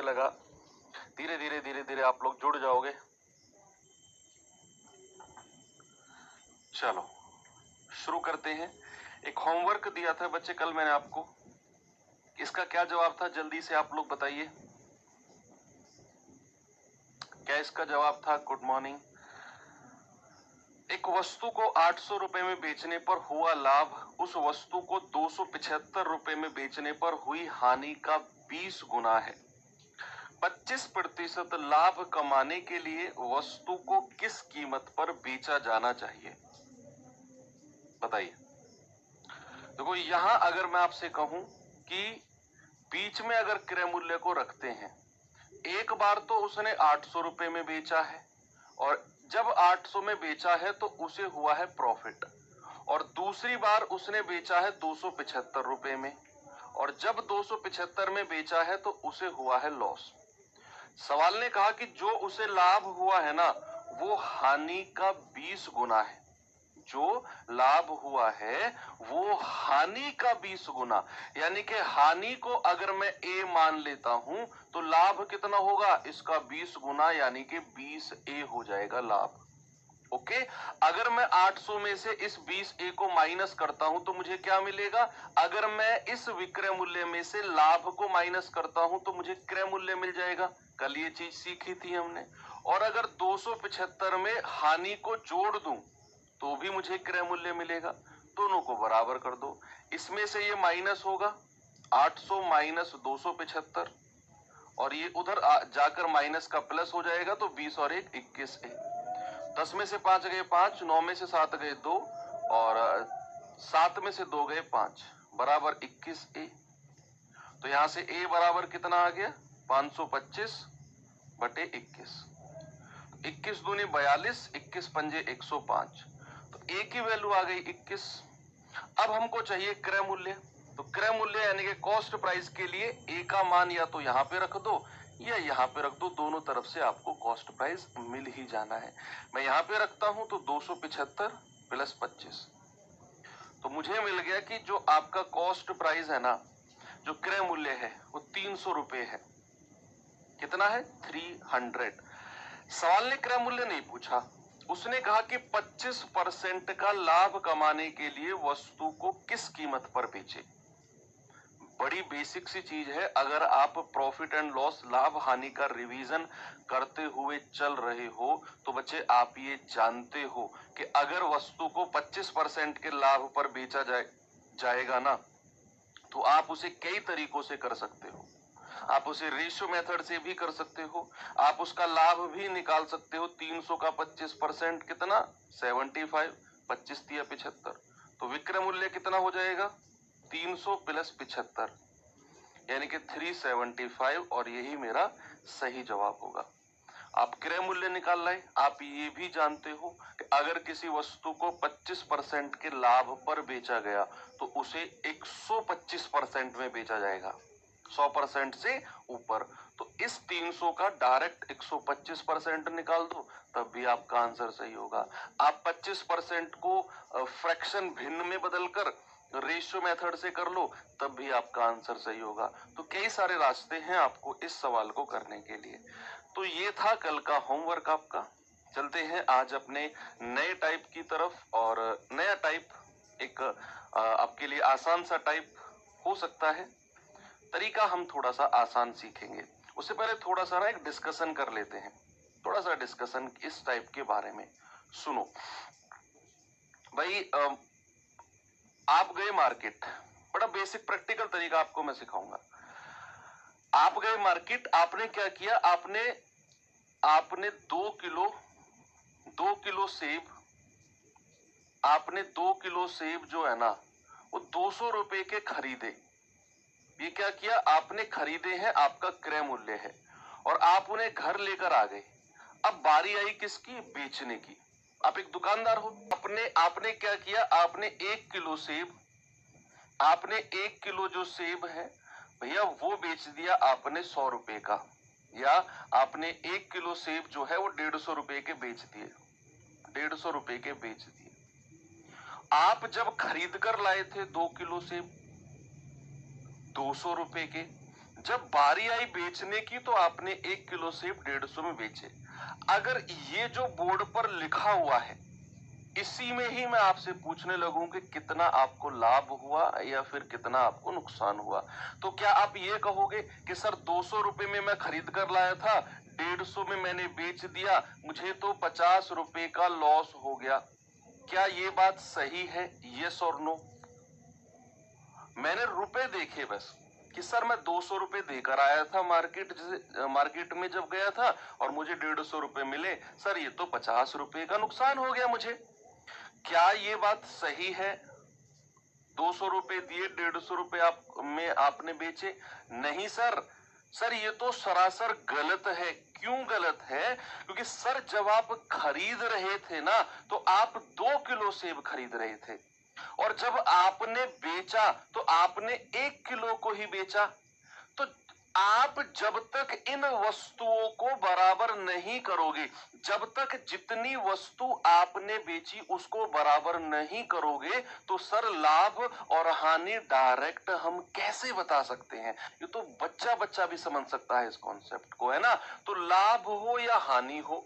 लगा। धीरे धीरे आप लोग जुड़ जाओगे। चलो शुरू करते हैं। एक होमवर्क दिया था बच्चे कल मैंने आपको, इसका क्या जवाब था जल्दी से आप लोग बताइए। क्या इसका जवाब था? Good morning. एक वस्तु को 800 रुपए में बेचने पर हुआ लाभ उस वस्तु को 275 रुपए में बेचने पर हुई हानि का 20 गुना है। 25% लाभ कमाने के लिए वस्तु को किस कीमत पर बेचा जाना चाहिए? बताइए। देखो यहां अगर मैं आपसे कहूं कि बीच में अगर क्रय मूल्य को रखते हैं, एक बार तो उसने 800 रुपए में बेचा है और जब 800 में बेचा है तो उसे हुआ है प्रॉफिट, और दूसरी बार उसने बेचा है 275 रुपए में और जब 275 में बेचा है तो उसे हुआ है लॉस। सवाल ने कहा कि जो उसे लाभ हुआ है ना वो हानि का 20 गुना है। जो लाभ हुआ है वो हानि का 20 गुना, यानी कि हानि को अगर मैं ए मान लेता हूं तो लाभ कितना होगा? इसका 20 गुना, यानी कि 20 ए हो जाएगा लाभ। ओके, अगर मैं 800 में से इस 20 ए को माइनस करता हूं तो मुझे क्या मिलेगा? अगर मैं इस विक्रय मूल्य में से लाभ को माइनस करता हूं तो मुझे क्रय मूल्य मिल जाएगा। कल ये चीज सीखी थी हमने। और अगर 275 में हानि को जोड़ दूं तो भी मुझे क्रय मूल्य मिलेगा। दोनों को बराबर कर दो। इसमें से ये माइनस होगा 800 माइनस 275 और ये उधर जाकर माइनस का प्लस हो जाएगा तो 20 और 1 21 है। 10 में से 5 गए 5, 9 में से 7 गए 2 और 7 में से 2 गए 5 बराबर 21 ए। तो यहां से ए बराबर कितना आ गया? 525 बटे 21। 21 दूनी 42, 21 पंजे 105, तो ए की वैल्यू आ गई 21। अब हमको चाहिए क्रय मूल्य। तो क्रय मूल्य यानी कि कॉस्ट प्राइस के लिए ए का मान या तो यहां पे रख दो या यहां पे रख दो, दोनों तरफ से आपको कॉस्ट प्राइस मिल ही जाना है। मैं यहां पे रखता हूं तो 275 प्लस 25, तो मुझे मिल गया कि जो आपका कॉस्ट प्राइस है ना, जो क्रय मूल्य है वो 300 रुपए है। कितना है? 300। सवाल ने क्रय मूल्य नहीं पूछा, उसने कहा कि 25% का लाभ कमाने के लिए वस्तु को किस कीमत पर बेचे। बड़ी बेसिक सी चीज है। अगर आप प्रॉफिट एंड लॉस, लाभ हानि का रिवीजन करते हुए चल रहे हो तो बच्चे आप ये जानते हो कि अगर वस्तु को 25% के लाभ पर बेचा जाएगा ना तो आप उसे कई तरीकों से कर सकते हो। आप उसे रेशियो मेथड से भी कर सकते हो, आप उसका लाभ भी निकाल सकते हो। 300 का 25% कितना? 75, 25 दिया 75, तो विक्रय मूल्य कितना हो जाएगा? 300 प्लस 75 यानी कि 375, और यही मेरा सही जवाब होगा। आप क्रय मूल्य निकाल लाए। आप ये भी जानते हो कि अगर किसी वस्तु को 25% के लाभ पर बेचा गया तो उसे 125% में बेचा जाएगा, 100% से ऊपर। तो इस 300 का डायरेक्ट 125% निकाल दो तब भी आपका आंसर सही होगा। आप 25% को फ्रैक्शन भिन्न में बदलकर रेशियो मेथड से कर लो तब भी आपका आंसर सही होगा। तो कई सारे रास्ते हैं आपको इस सवाल को करने के लिए। तो ये था कल का होमवर्क आपका। चलते हैं आज अपने नए टाइप की तरफ, और नया टाइप एक आपके लिए आसान सा टाइप हो सकता है। तरीका हम थोड़ा सा आसान सीखेंगे। उससे पहले थोड़ा सा ना एक डिस्कशन कर लेते हैं, थोड़ा सा डिस्कशन इस टाइप के बारे में। सुनो भाई, आप गए मार्केट, बड़ा बेसिक प्रैक्टिकल तरीका आपको मैं सिखाऊंगा। आप गए मार्केट, आपने क्या किया? आपने 2 किलो सेब, आपने 2 किलो सेब जो है ना वो 200 रुपए के खरीदे। ये क्या किया? आपने खरीदे हैं, आपका क्रय मूल्य है, और आप उन्हें घर लेकर आ गए। अब बारी आई किसकी? बेचने की। आप एक दुकानदार हो। आपने क्या किया? आपने 1 किलो सेब, आपने 1 किलो जो सेब है भैया वो बेच दिया आपने 100 रुपए का, या आपने 1 किलो सेब जो है वो 150 रुपए के बेच दिए, 150 रुपए के बेच दिए। आप जब खरीद कर लाए थे 2 किलो सेब 200 रुपए के, जब बारी आई बेचने की तो आपने 1 किलो सेब 150 में बेचे। अगर ये जो बोर्ड पर लिखा हुआ है इसी में ही मैं आपसे पूछने लगूं कि कितना आपको लाभ हुआ या फिर कितना आपको नुकसान हुआ, तो क्या आप ये कहोगे कि सर 200 रुपए में मैं खरीद कर लाया था, 150 में मैंने बेच दिया, मुझे तो 50 रुपए का लॉस हो गया? क्या ये बात सही है? यस और नो? मैंने रुपए देखे बस कि सर मैं 200 रुपए देकर आया था मार्केट में जब गया था और मुझे 150 रुपए मिले, सर ये तो 50 रुपए का नुकसान हो गया मुझे। क्या ये बात सही है? 200 रुपए दिए, 150 रुपए में आपने बेचे? नहीं सर, सर ये तो सरासर गलत है। क्यों गलत है? क्योंकि सर जब आप खरीद रहे थे ना तो आप 2 किलो सेब खरीद रहे थे और जब आपने बेचा तो आपने 1 किलो को ही बेचा। तो आप जब तक इन वस्तुओं को बराबर नहीं करोगे, जब तक जितनी वस्तु आपने बेची उसको बराबर नहीं करोगे, तो सर लाभ और हानि डायरेक्ट हम कैसे बता सकते हैं? ये तो बच्चा बच्चा भी समझ सकता है इस कॉन्सेप्ट को, है ना? तो लाभ हो या हानि हो,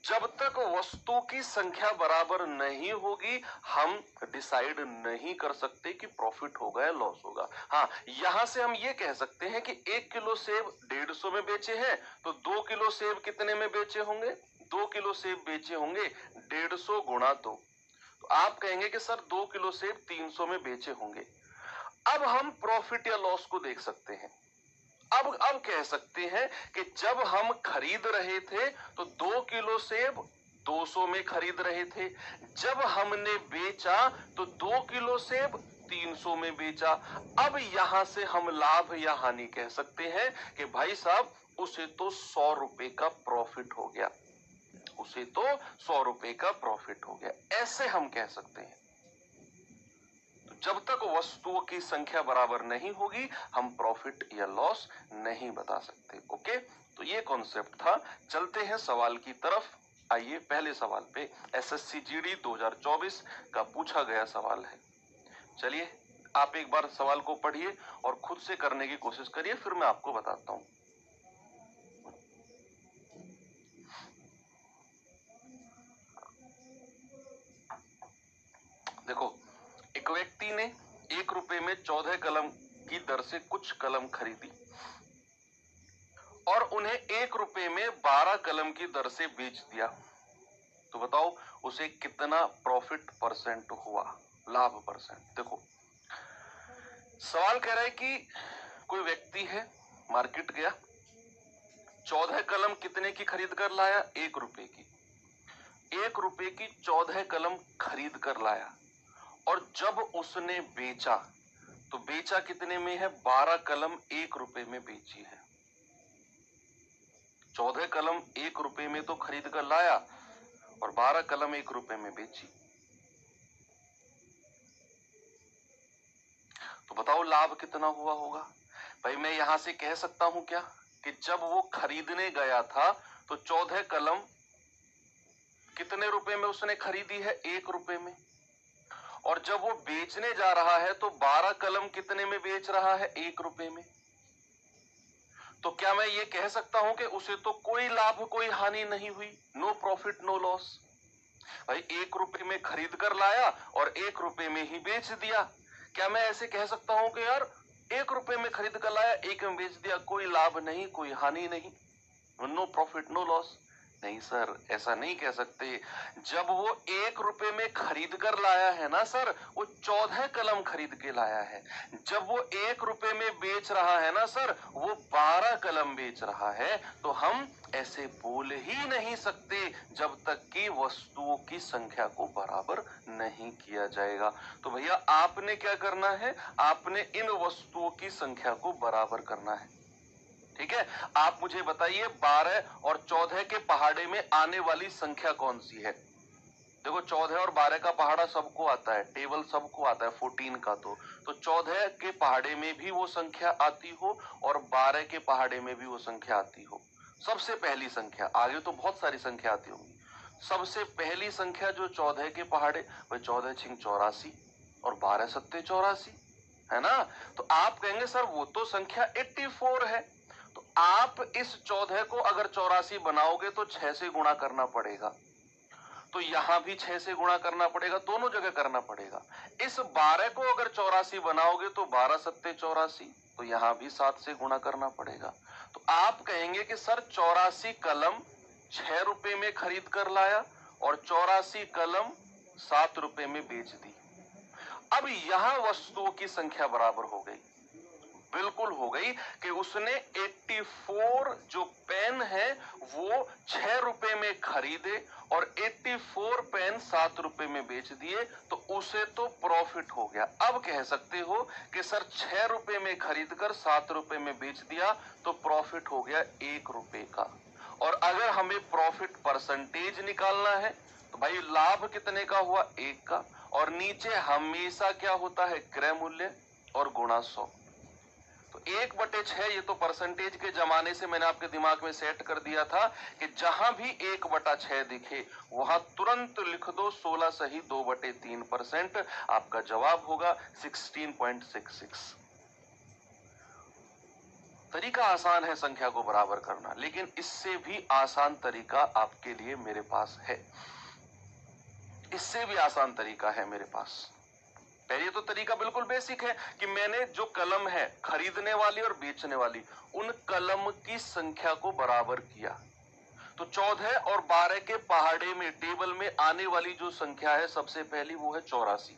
जब तक वस्तु की संख्या बराबर नहीं होगी हम डिसाइड नहीं कर सकते कि प्रॉफिट होगा या लॉस होगा। हाँ, यहां से हम ये कह सकते हैं कि 1 किलो सेब 150 में बेचे हैं तो 2 किलो सेब कितने में बेचे होंगे? 2 किलो सेब बेचे होंगे 150 गुणा 2, तो आप कहेंगे कि सर 2 किलो सेब 300 में बेचे होंगे। अब हम प्रॉफिट या लॉस को देख सकते हैं। अब कह सकते हैं कि जब हम खरीद रहे थे तो 2 किलो सेब 200 में खरीद रहे थे, जब हमने बेचा तो 2 किलो सेब 300 में बेचा। अब यहां से हम लाभ या हानि कह सकते हैं कि भाई साहब उसे तो 100 रुपए का प्रॉफिट हो गया, उसे तो 100 रुपए का प्रॉफिट हो गया, ऐसे हम कह सकते हैं। जब तक वस्तुओं की संख्या बराबर नहीं होगी हम प्रॉफिट या लॉस नहीं बता सकते। ओके, तो ये कॉन्सेप्ट था। चलते हैं सवाल की तरफ। आइए पहले सवाल पे, एसएससी जीडी 2024 का पूछा गया सवाल है। चलिए आप एक बार सवाल को पढ़िए और खुद से करने की कोशिश करिए, फिर मैं आपको बताता हूं। देखो, एक व्यक्ति ने 1 रुपए में 14 कलम की दर से कुछ कलम खरीदी और उन्हें 1 रुपए में 12 कलम की दर से बेच दिया, तो बताओ उसे कितना प्रॉफिट परसेंट हुआ, लाभ परसेंट? देखो सवाल कह रहा है कि कोई व्यक्ति है, मार्केट गया, 14 कलम कितने की खरीद कर लाया? 1 रुपए की। 1 रुपए की 14 कलम खरीद कर लाया और जब उसने बेचा तो बेचा कितने में है? 12 कलम 1 रुपए में बेची है। 14 कलम 1 रुपए में तो खरीद कर लाया और 12 कलम 1 रुपए में बेची, तो बताओ लाभ कितना हुआ होगा? भाई मैं यहां से कह सकता हूं क्या कि जब वो खरीदने गया था तो 14 कलम कितने रुपए में उसने खरीदी है? 1 रुपए में। और जब वो बेचने जा रहा है तो 12 कलम कितने में बेच रहा है? 1 रुपए में। तो क्या मैं ये कह सकता हूं कि उसे तो कोई लाभ कोई हानि नहीं हुई, नो प्रॉफिट नो लॉस? भाई 1 रुपए में खरीद कर लाया और 1 रुपए में ही बेच दिया। क्या मैं ऐसे कह सकता हूं कि यार 1 रुपए में खरीद कर लाया, 1 में बेच दिया, कोई लाभ नहीं कोई हानि नहीं, नो प्रॉफिट नो लॉस? नहीं सर, ऐसा नहीं कह सकते। जब वो 1 रुपए में खरीद कर लाया है ना सर, वो 14 कलम खरीद के लाया है। जब वो 1 रुपए में बेच रहा है ना सर, वो 12 कलम बेच रहा है। तो हम ऐसे बोल ही नहीं सकते जब तक कि वस्तुओं की संख्या को बराबर नहीं किया जाएगा। तो भैया आपने क्या करना है? आपने इन वस्तुओं की संख्या को बराबर करना है। ठीक है, आप मुझे बताइए 12 और 14 के पहाड़े में आने वाली संख्या कौन सी है? देखो 14 और 12 का पहाड़ा सबको आता है, टेबल सबको आता है 14 का। तो 14 के पहाड़े में भी वो संख्या आती हो और 12 के पहाड़े में भी वो संख्या आती हो। सबसे पहली संख्या, आगे तो बहुत सारी संख्या आती होंगी। सबसे पहली संख्या जो 14 के पहाड़े, वह 14 छिंग 84 और 12 सत्ते 84। है ना। तो आप कहेंगे सर वो तो संख्या 84 है, तो आप इस 14 को अगर 84 बनाओगे तो 6 से गुणा करना पड़ेगा, तो यहां भी 6 से गुणा करना पड़ेगा, दोनों जगह करना पड़ेगा। इस 12 को अगर 84 बनाओगे तो 12 सत्ते 84, तो यहां भी 7 से गुणा करना पड़ेगा। तो आप कहेंगे कि सर 84 कलम 6 रुपए में खरीद कर लाया और 84 कलम 7 रुपए में बेच दी। अब यहां वस्तुओं की संख्या बराबर हो गई, बिल्कुल हो गई, कि उसने 84 जो पेन है वो 6 रुपए में खरीदे और 84 पेन 7 रुपए में बेच दिए, तो उसे तो प्रॉफिट हो गया। अब कह सकते हो कि सर 6 रुपए में खरीद कर 7 रुपए में बेच दिया तो प्रॉफिट हो गया 1 रुपए का। और अगर हमें प्रॉफिट परसेंटेज निकालना है तो भाई लाभ कितने का हुआ, 1 का, और नीचे हमेशा क्या होता है, क्रय मूल्य और गुणा 100। तो 1/6 ये तो परसेंटेज के जमाने से मैंने आपके दिमाग में सेट कर दिया था कि जहां भी 1/6 दिखे वहां तुरंत लिख दो 16 सही 2/3%, आपका जवाब होगा 16.66। तरीका आसान है संख्या को बराबर करना, लेकिन इससे भी आसान तरीका आपके लिए मेरे पास है, इससे भी आसान तरीका है मेरे पास। पहले तो तरीका बिल्कुल बेसिक है कि मैंने जो कलम है खरीदने वाली और बेचने वाली, उन कलम की संख्या को बराबर किया। तो 14 और 12 के पहाड़े में टेबल में आने वाली जो संख्या है सबसे पहली वो है 84।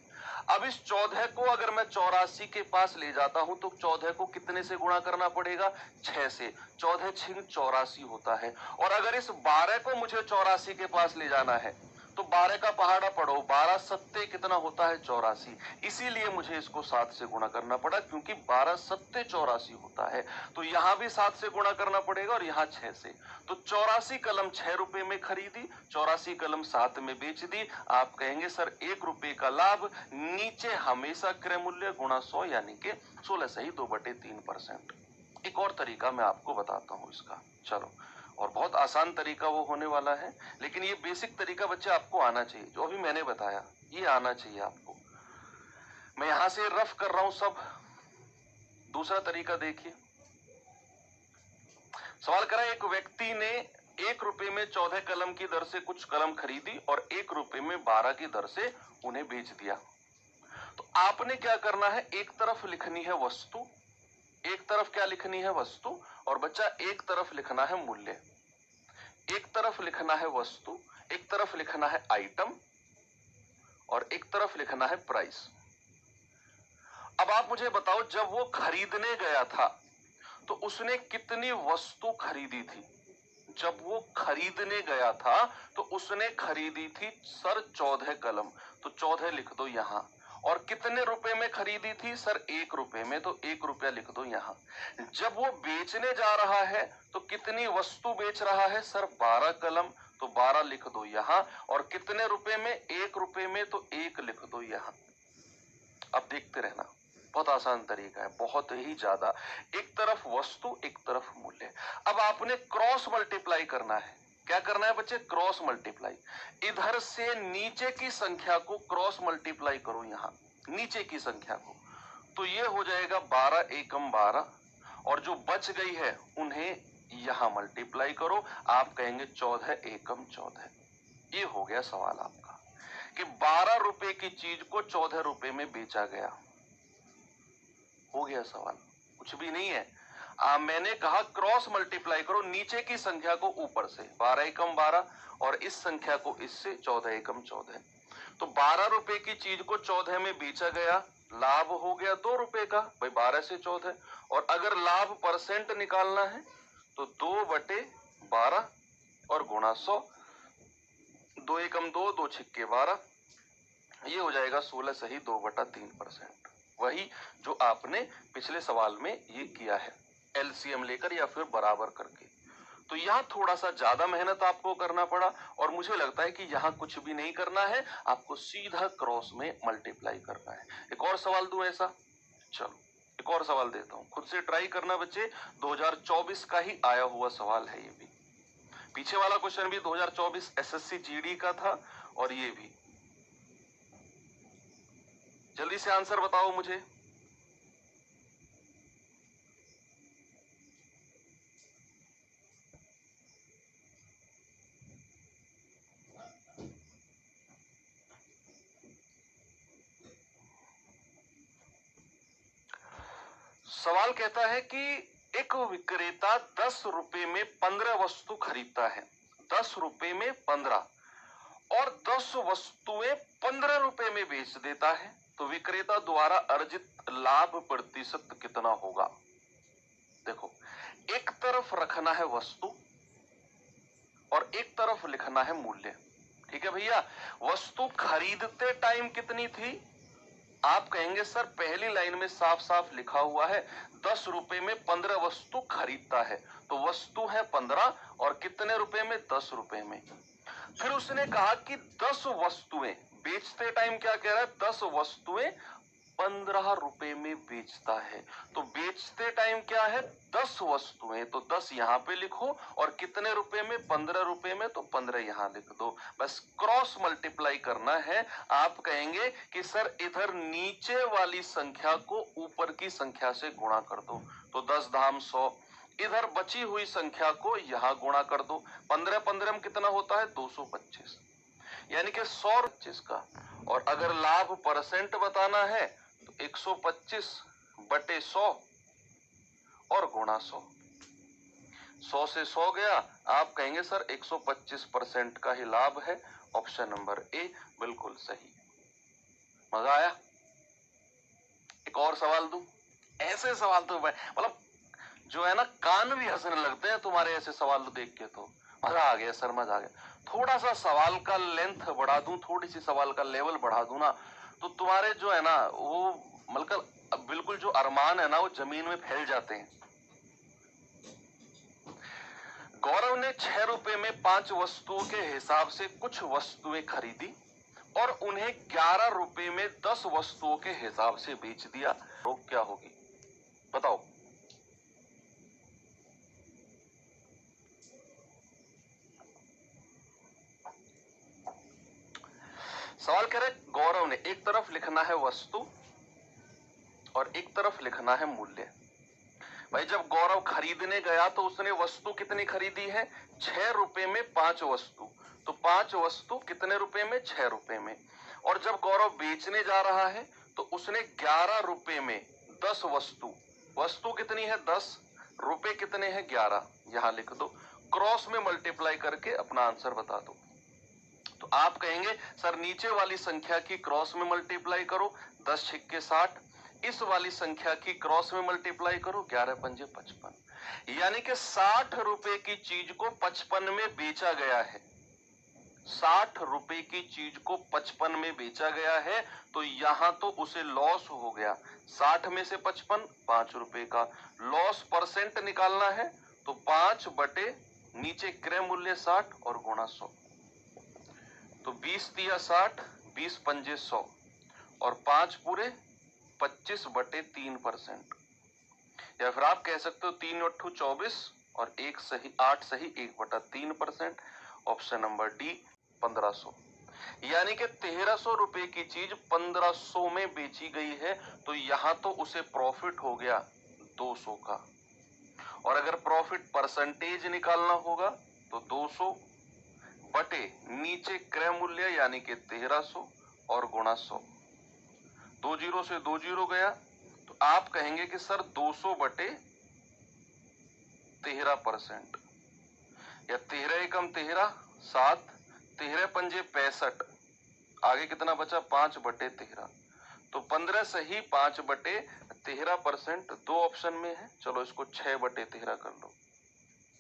अब इस 14 को अगर मैं 84 के पास ले जाता हूं तो 14 को कितने से गुणा करना पड़ेगा, 6 से। 14 छिंग 84 होता है। और अगर इस 12 को मुझे 84 के पास ले जाना है तो 12 का पहाड़ा पढ़ो, 12 सत्ते कितना होता है, 84। इसीलिए मुझे इसको 7 से गुणा करना पड़ा, क्योंकि 12 सत्ते 84 होता है। तो यहां भी 7 से गुणा करना पड़ेगा और यहां 6 से। तो 84 कलम 6 रुपए में खरीदी, 84 कलम 7 में बेच दी। आप कहेंगे सर 1 रुपए का लाभ, नीचे हमेशा क्रय मूल्य गुणा 100 यानी कि 16 सही 2/3%। एक और तरीका मैं आपको बताता हूं इसका, चलो, और बहुत आसान तरीका वो होने वाला है, लेकिन ये बेसिक तरीका बच्चे आपको आना चाहिए, जो अभी मैंने बताया ये आना चाहिए आपको। मैं यहां से रफ कर रहा हूं सब। दूसरा तरीका देखिए, सवाल करा एक व्यक्ति ने 1 रुपए में 14 कलम की दर से कुछ कलम खरीदी और 1 रुपए में 12 की दर से उन्हें बेच दिया। तो आपने क्या करना है, एक तरफ लिखनी है वस्तु, एक तरफ क्या लिखनी है, वस्तु, और बच्चा एक तरफ लिखना है मूल्य। एक तरफ लिखना है वस्तु, एक तरफ लिखना है आइटम, और एक तरफ लिखना है प्राइस। अब आप मुझे बताओ, जब वो खरीदने गया था तो उसने कितनी वस्तु खरीदी थी। जब वो खरीदने गया था तो उसने खरीदी थी सर 14 कलम, तो 14 लिख दो यहां। और कितने रुपए में खरीदी थी सर, 1 रुपए में, तो 1 रुपया लिख दो यहां। जब वो बेचने जा रहा है तो कितनी वस्तु बेच रहा है सर, 12 कलम, तो 12 लिख दो यहां। और कितने रुपए में, 1 रुपए में, तो 1 लिख दो यहां। अब देखते रहना, बहुत आसान तरीका है, बहुत ही ज्यादा। एक तरफ वस्तु, एक तरफ मूल्य। अब आपने क्रॉस मल्टीप्लाई करना है। क्या करना है बच्चे, क्रॉस मल्टीप्लाई। इधर से नीचे की संख्या को क्रॉस मल्टीप्लाई करो, यहां नीचे की संख्या को, तो ये हो जाएगा 12 एकम 12, और जो बच गई है उन्हें यहां मल्टीप्लाई करो। आप कहेंगे 14 एकम 14। ये हो गया सवाल आपका कि 12 रुपए की चीज को 14 रुपए में बेचा गया। हो गया सवाल, कुछ भी नहीं है। मैंने कहा क्रॉस मल्टीप्लाई करो, नीचे की संख्या को ऊपर से, 12 एकम 12, और इस संख्या को इससे, 14 एकम 14। तो 12 रुपए की चीज को 14 में बेचा गया, लाभ हो गया 2 रुपए का, भाई 12 से 14। और अगर लाभ परसेंट निकालना है तो 2/12 और गुणा 100, 2 एकम 2, 2 छिक्के 12, ये हो जाएगा 16 सही 2/3%। वही जो आपने पिछले सवाल में ये किया है, एलसीएम लेकर या फिर बराबर करके। तो यहां थोड़ा सा ज्यादा मेहनत आपको करना पड़ा, और मुझे लगता है कि यहां कुछ भी नहीं करना है, आपको सीधा क्रॉस में मल्टीप्लाई करना है। एक और सवाल दूं ऐसा, चलो एक और सवाल देता हूं, खुद से ट्राई करना बच्चे। 2024 का ही आया हुआ सवाल है ये भी। पीछे वाला क्वेश्चन भी 2024 एसएससी जीडी का था, और ये भी। जल्दी से आंसर बताओ मुझे। सवाल कहता है कि एक विक्रेता 10 रुपए में 15 वस्तु खरीदता है, 10 रुपए में 15 और 10 वस्तुएं 15 रुपए में बेच देता है, तो विक्रेता द्वारा अर्जित लाभ प्रतिशत कितना होगा? देखो, एक तरफ रखना है वस्तु और एक तरफ लिखना है मूल्य। ठीक है भैया, वस्तु खरीदते टाइम कितनी थी? आप कहेंगे सर पहली लाइन में साफ साफ लिखा हुआ है 10 रुपए में 15 वस्तु खरीदता है, तो वस्तु है 15 और कितने रुपए में? 10 रुपए में। फिर उसने कहा कि 10 वस्तुएं, बेचते टाइम क्या कह रहा है? 10 वस्तुएं 15 रुपए में बेचता है, तो बेचते टाइम क्या है? 10 वस्तुएं, तो 10 यहां पे लिखो और कितने रुपए में? 15 रुपए में, तो 15 यहां लिख दो, बस क्रॉस मल्टीप्लाई करना है। आप कहेंगे कि सर इधर नीचे वाली संख्या को ऊपर की संख्या से गुणा कर दो, तो 10 धाम 100, इधर बची हुई संख्या को यहां गुणा कर दो, 15 15 में कितना होता है? 225, यानी कि 125 का। और अगर लाभ परसेंट बताना है तो 125 बटे 100 और गुणा 100, 100 से 100 गया। आप कहेंगे सर 125% का ही लाभ है। ऑप्शन नंबर ए बिल्कुल सही। मजा आया? एक और सवाल दूं? ऐसे सवाल तो मतलब जो है ना, कान भी हंसने लगते हैं तुम्हारे ऐसे सवाल देख के, तो मजा आ गया सर, मजा आ गया। थोड़ा सा सवाल का लेंथ बढ़ा दूं, थोड़ी सी सवाल का लेवल बढ़ा दूं ना, तो तुम्हारे जो है ना वो मतलब बिल्कुल जो अरमान है ना वो जमीन में फैल जाते हैं। गौरव ने 6 रुपए में 5 वस्तुओं के हिसाब से कुछ वस्तुएं खरीदी और उन्हें 11 रुपए में 10 वस्तुओं के हिसाब से बेच दिया, तो क्या होगी? बताओ। सवाल कह रहे गौरव ने, एक तरफ लिखना है वस्तु और एक तरफ लिखना है मूल्य। भाई जब गौरव खरीदने गया तो उसने वस्तु कितनी खरीदी है? 6 रुपए में 5 वस्तु, तो 5 वस्तु कितने रुपए में? 6 रुपए में। और जब गौरव बेचने जा रहा है तो उसने 11 रुपए में 10 वस्तु, वस्तु कितनी है? 10, रुपए कितने हैं? 11, यहां लिख दो, क्रॉस में मल्टीप्लाई करके अपना आंसर बता दो। तो आप कहेंगे सर नीचे वाली संख्या की क्रॉस में मल्टीप्लाई करो, 10 छिक्के 60, इस वाली संख्या की क्रॉस में मल्टीप्लाई करो, 11 पंजे 55, यानी कि 60 रुपए की चीज को 55 में बेचा गया है। 60 रुपए की चीज को 55 में बेचा गया है, तो यहां तो उसे लॉस हो गया। 60 में से 55, 5 रुपए का लॉस। परसेंट निकालना है तो 5 बटे नीचे क्रय मूल्य 60 और गुणा 100, तो 20 तिया 60, 20 पंजे 100 और 5 पूरे 25 बटे 3%, या फिर आप कह सकते हो 3 अट्ठू 24 और 1 सही 8 सही 1/3%। ऑप्शन नंबर डी 1500, यानी कि 1300 रुपए की चीज 1500 में बेची गई है, तो यहां तो उसे प्रॉफिट हो गया 200 का। और अगर प्रॉफिट परसेंटेज निकालना होगा तो 200 बटे नीचे क्रय मूल्य यानी कि 1300 और गुणा 100, 2 जीरो से 2 जीरो गया, तो आप कहेंगे कि सर 200 बटे 13%, या 13 एकम 13 7, 13 पंजे 65, आगे कितना बचा? 5 बटे 13, तो 15 सही 5 बटे 13%, दो ऑप्शन में है। चलो इसको 6 बटे 13 कर लो,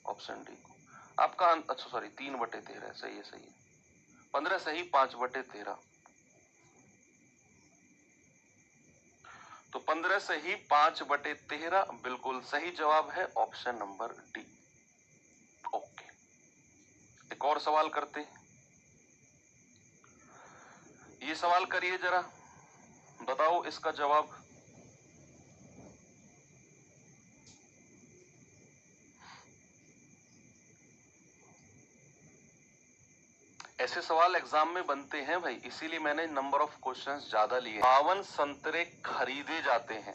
ऑप्शन डी को। आपका अच्छा सॉरी 3 बटे 13 सही है, सही है। 15 सही 5 बटे 13, तो 15 सही 5 बटे 13 बिल्कुल सही जवाब है, ऑप्शन नंबर डी। ओके, एक और सवाल करते हैं। ये सवाल करिए जरा, बताओ इसका जवाब। ऐसे सवाल एग्जाम में बनते हैं भाई, इसीलिए मैंने नंबर ऑफ क्वेश्चंस ज्यादा लिए। 52 संतरे खरीदे जाते हैं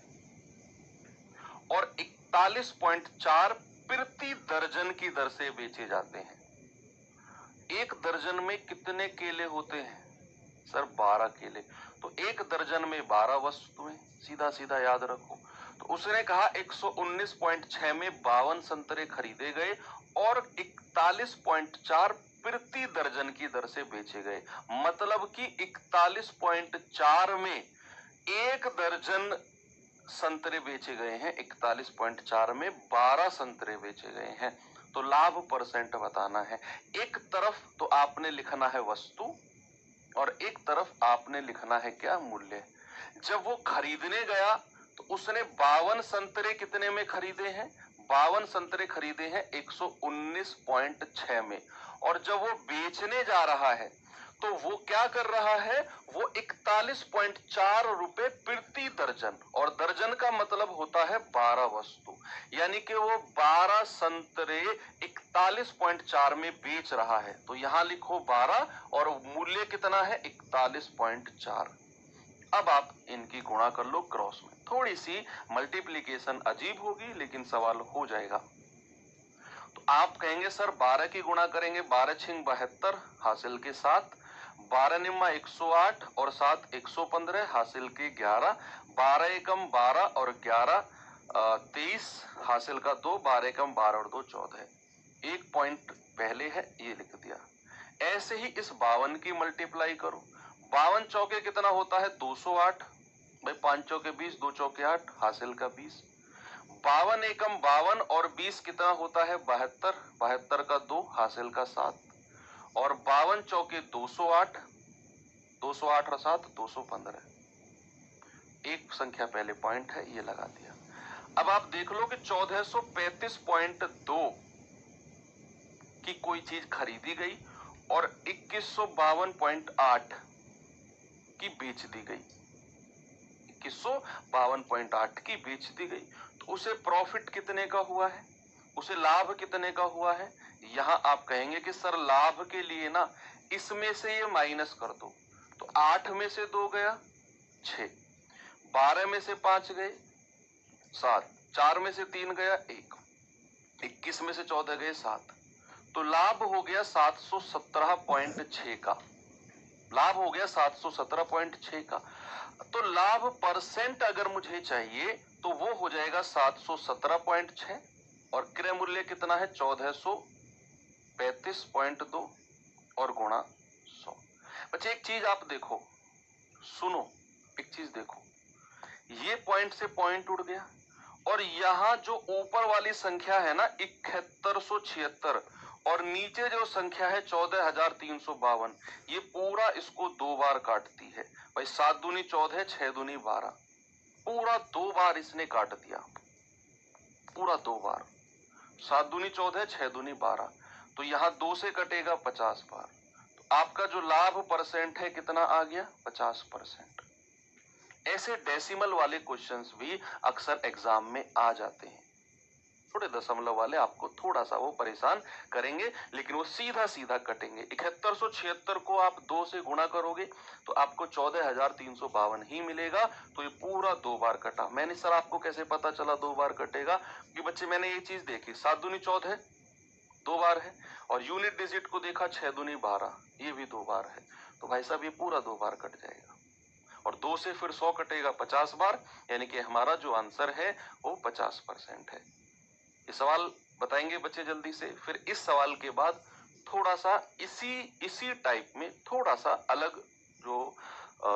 और 41.4 प्रति दर्जन की दर से बेचे जाते हैं। एक दर्जन में कितने केले होते हैं? सर 12 केले, तो एक दर्जन में 12 वस्तुएं, सीधा सीधा याद रखो। तो तो उसने कहा 119.6 में 52 संतरे खरीदे गए और 41.4 प्रति दर्जन की दर से बेचे गए। मतलब कि 41.4 में 1 दर्जन संतरे बेचे गए हैं, 41.4 में 12 संतरे बेचे गए हैं। तो लाभ परसेंट बताना है। एक तरफ तो आपने लिखना है वस्तु और एक तरफ आपने लिखना है क्या, मूल्य। जब वो खरीदने गया तो उसने 52 संतरे कितने में खरीदे हैं, 52 संतरे खरीदे हैं 119.6 में। और जब वो बेचने जा रहा है तो वो क्या कर रहा है, वो 41.4 रुपए प्रति दर्जन, और दर्जन का मतलब होता है 12 वस्तु, यानी कि वो 12 संतरे 41.4 में बेच रहा है। तो यहां लिखो 12 और मूल्य कितना है 41.4। अब आप इनकी गुणा कर लो क्रॉस में। थोड़ी सी मल्टीप्लीकेशन अजीब होगी लेकिन सवाल हो जाएगा। तो आप कहेंगे सर 12 की गुणा करेंगे, 12 छिंग 72 हासिल के 7, 12 निम्मा 108 और 7 115 हासिल के 11, 12 एकम 12 और 11 23 हासिल का 2, 12 एकम 12 और 2 14। एक पॉइंट पहले है ये लिख दिया। ऐसे ही इस 52 की मल्टीप्लाई करो। 52 चौके कितना होता है 208, भाई 5 चौके 20, 2 चौके 8 हासिल का 20। 52 एकम 52 और 20 कितना होता है 72, 72 का 2 हासिल का 7 और 52 चौके 208, 208 और 7 215। एक संख्या पहले पॉइंट है ये लगा दिया। अब आप देख लो कि 1435.2 की कोई चीज खरीदी गई और 2152.8 की बेच दी गई, 2152.8 की बेच दी गई। तो उसे प्रॉफिट कितने का हुआ है, उसे लाभ कितने का हुआ है। यहां आप कहेंगे कि सर लाभ के लिए ना इसमें से ये माइनस कर दो। तो 8 में से 2 गया 6, 12 में से 5 गए 7, 4 में से 3 गया 1, 21 में से 14 गए 7। तो लाभ हो गया 717.6 का, लाभ हो गया 717.6 का। तो लाभ परसेंट अगर मुझे चाहिए तो वो हो जाएगा 717.6 और क्रय मूल्य कितना है 1435.2 और गुणा 100। बच्चे एक चीज आप देखो, सुनो एक चीज देखो, ये पॉइंट से पॉइंट उड़ गया और यहां जो ऊपर वाली संख्या है ना 7176 और नीचे जो संख्या है 14352, ये पूरा इसको 2 बार काटती है। भाई 7 दूनी 14, 6 दूनी 12, पूरा 2 बार इसने काट दिया, पूरा 2 बार। 7 दूनी 14, 6 दूनी 12, तो यहां 2 से कटेगा 50 बार। तो आपका जो लाभ परसेंट है कितना आ गया 50%। ऐसे डेसिमल वाले क्वेश्चंस भी अक्सर एग्जाम में आ जाते हैं। थोड़े दशमलव वाले आपको थोड़ा सा वो परेशान करेंगे लेकिन वो सीधा सीधा कटेंगे। 7176 को आप 2 से गुणा करोगे तो आपको 14352 ही मिलेगा। तो ये पूरा 2 बार कटा। मैंने सर आपको कैसे पता चला 2 बार कटेगा, कि बच्चे मैंने ये चीज देखी 7 दूनी 14 2 बार है और यूनिट डिजिट को देखा 6 दूनी 12, ये भी 2 बार है। तो भाई साहब ये पूरा 2 बार कट जाएगा और 2 से फिर 100 कटेगा 50 बार, यानी कि हमारा जो आंसर है वो 50% है। ये सवाल बताएंगे बच्चे जल्दी से। फिर इस सवाल के बाद थोड़ा सा इसी टाइप में थोड़ा सा अलग जो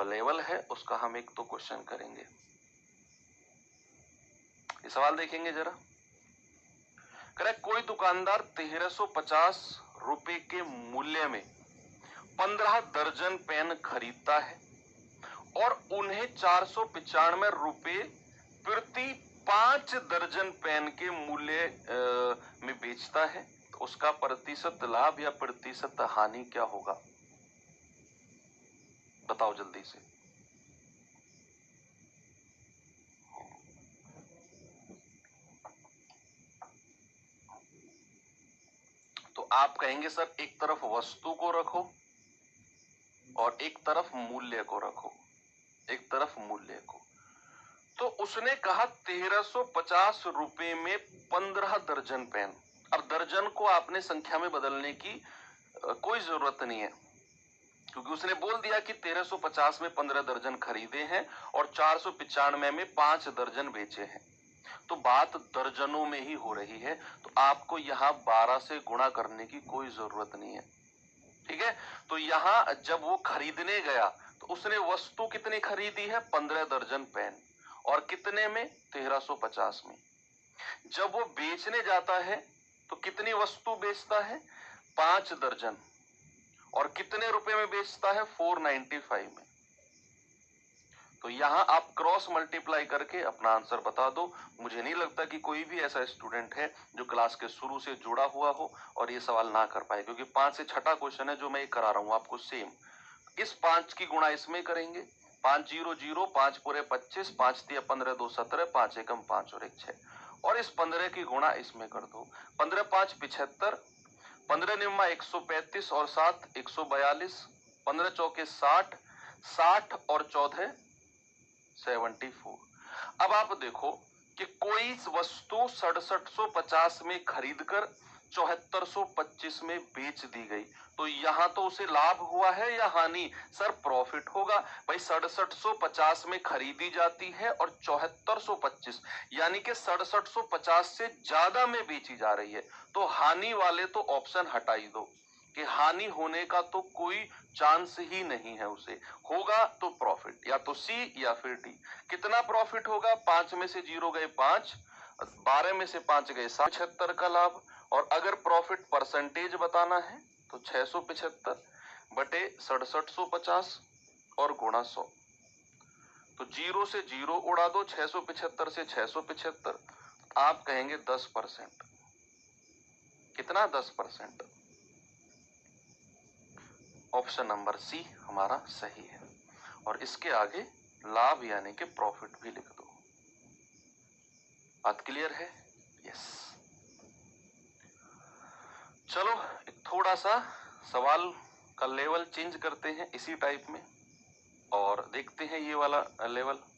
लेवल है उसका हम एक तो क्वेश्चन करेंगे। ये सवाल देखेंगे जरा। करेक्ट, कोई दुकानदार 1350 रुपए के मूल्य में 15 दर्जन पेन खरीदता है और उन्हें 495 रुपए प्रति 5 दर्जन पेन के मूल्य में बेचता है। तो उसका प्रतिशत लाभ या प्रतिशत हानि क्या होगा, बताओ जल्दी से। तो आप कहेंगे सर एक तरफ वस्तु को रखो और एक तरफ मूल्य को रखो, एक तरफ मूल्य को। तो उसने कहा 1350 रुपए में 15 दर्जन पेन। अब दर्जन को आपने संख्या में बदलने की कोई जरूरत नहीं है, क्योंकि उसने बोल दिया कि 1350 में 15 दर्जन खरीदे हैं और 495 में 5 दर्जन बेचे हैं। तो बात दर्जनों में ही हो रही है, तो आपको यहाँ 12 से गुणा करने की कोई जरूरत नहीं है। ठीक है, तो यहाँ जब वो खरीदने गया तो उसने वस्तु कितनी खरीदी है? 15 दर्जन पेन, और कितने में? 1350 में। जब वो बेचने जाता है तो कितनी वस्तु बेचता है? 5 दर्जन, और कितने रुपए में बेचता है? 495 में। तो यहां आप क्रॉस मल्टीप्लाई करके अपना आंसर बता दो। मुझे नहीं लगता कि कोई भी ऐसा स्टूडेंट है जो क्लास के शुरू से जुड़ा हुआ हो और ये सवाल ना कर पाए, क्योंकि 5 से छठा क्वेश्चन है जो मैं करा रहा हूं आपको सेम। इस 5 की गुणा इसमें करेंगे, 5 0 0, 5 पूरे 25, 5 तिया 15, 2 17, 5 एकम 5 और 1 6, और इस 15 की गुणा इसमें कर दो। 15 5 75, 15 निम्मा 135 और 7 142, 15 चौके 60, 60 और 14 74। अब आप देखो कि कोई वस्तु 6750 में खरीदकर 7425 में बेच दी गई, तो यहां तो उसे लाभ हुआ है या हानि? सर प्रॉफिट होगा भाई। 6750 में खरीदी जाती है और 7425 यानी कि 6750 से ज्यादा में बेची जा रही है, तो हानि वाले तो ऑप्शन हटाई दो कि हानि होने का तो कोई चांस ही नहीं है। उसे होगा तो प्रॉफिट, या तो सी या फिर डी। कितना प्रॉफिट होगा? 5 में से 0 गए 5, 12 में से 5 गए 75 का लाभ। और अगर प्रॉफिट परसेंटेज बताना है तो 675 बटे 6750 और गुणा 100। तो 0 से 0 उड़ा दो, 675 से 675, आप कहेंगे 10%। कितना? 10%। ऑप्शन नंबर सी हमारा सही है। और इसके आगे लाभ यानी कि प्रॉफिट भी लिख दो। बात क्लियर है? यस। चलो एक थोड़ा सा सवाल का लेवल चेंज करते हैं इसी टाइप में, और देखते हैं ये वाला लेवल।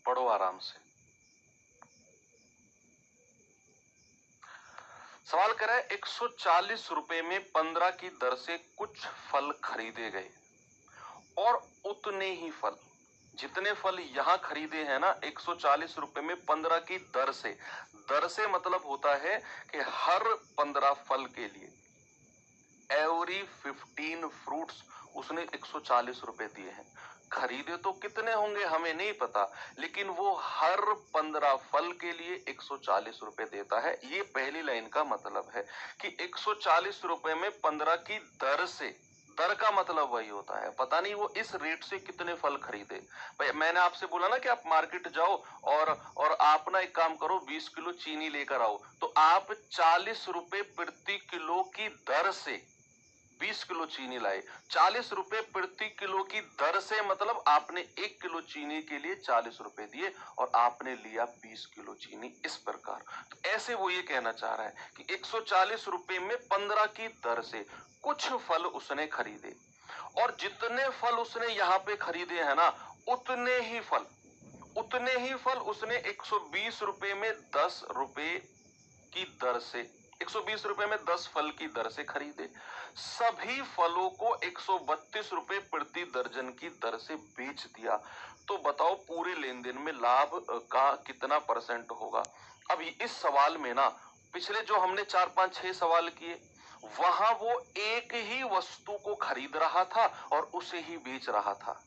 पढ़ो आराम से। सवाल करें 140 रुपए में 15 की दर से कुछ फल खरीदे गए, और उतने ही फल, जितने फल यहां खरीदे हैं ना 140 रुपए में 15 की दर से। दर से मतलब होता है कि हर 15 फल के लिए, एवरी 15 फ्रूट्स, उसने 140 रुपए दिए हैं। खरीदे तो कितने होंगे हमें नहीं पता, लेकिन वो हर 15 फल के लिए 140 रुपए देता है। ये पहली लाइन का मतलब है कि 140 रुपए में 15 की दर से, दर का मतलब वही होता है, पता नहीं वो इस रेट से कितने फल खरीदे। भाई मैंने आपसे बोला ना कि आप मार्केट जाओ और आप ना एक काम करो, 20 किलो चीनी लेकर आओ, तो आप 40 रुपए प्रति किलो की दर से 20 किलो चीनी लाए। 40 रुपए प्रति किलो की दर से मतलब आपने 1 किलो चीनी के लिए 40 रुपए दिए और आपने लिया 20 किलो चीनी, इस प्रकार। तो ऐसे वो ये कहना चाह रहा है कि 140 रुपए में 15 की दर से कुछ फल उसने खरीदे, और जितने फल उसने यहाँ पे खरीदे हैं ना, उतने ही फल उसने 120 रुपए में 10 रुपए की दर से, 120 रुपए में 10 फल की दर से खरीदे। सभी फलों को 132 रुपए प्रति दर्जन की दर से बेच दिया। तो बताओ पूरे लेन देन में लाभ का कितना परसेंट होगा? अब इस सवाल में ना, पिछले जो हमने 4 5 6 सवाल किए, वहां वो एक ही वस्तु को खरीद रहा था और उसे ही बेच रहा था,